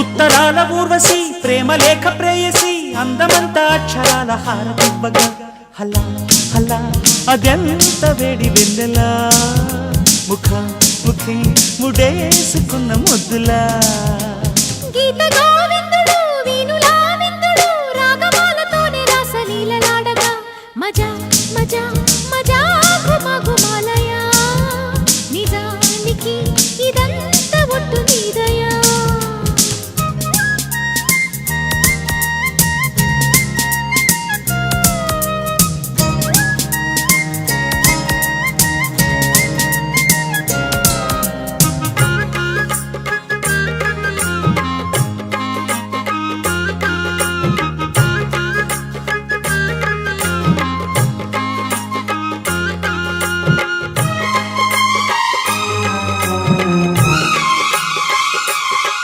ఉత్తరాల ఊర్వశి ప్రేమ లేఖ ప్రేయసి అందమంతా అక్షరాల హారతివ్వగా హలా హలా అదెంత వేడి వెన్నెలా ముఖ ముఖి ముడేసుకున్న ముద్దులా గీత గోవిందుడు వీణులా విందుడు రాగమాలతోనే రాసలీలలాడగా మజా మజా మజా ఘుమ ఘుమాలయ నిజానికి ఇదంతా ఒట్టు నీ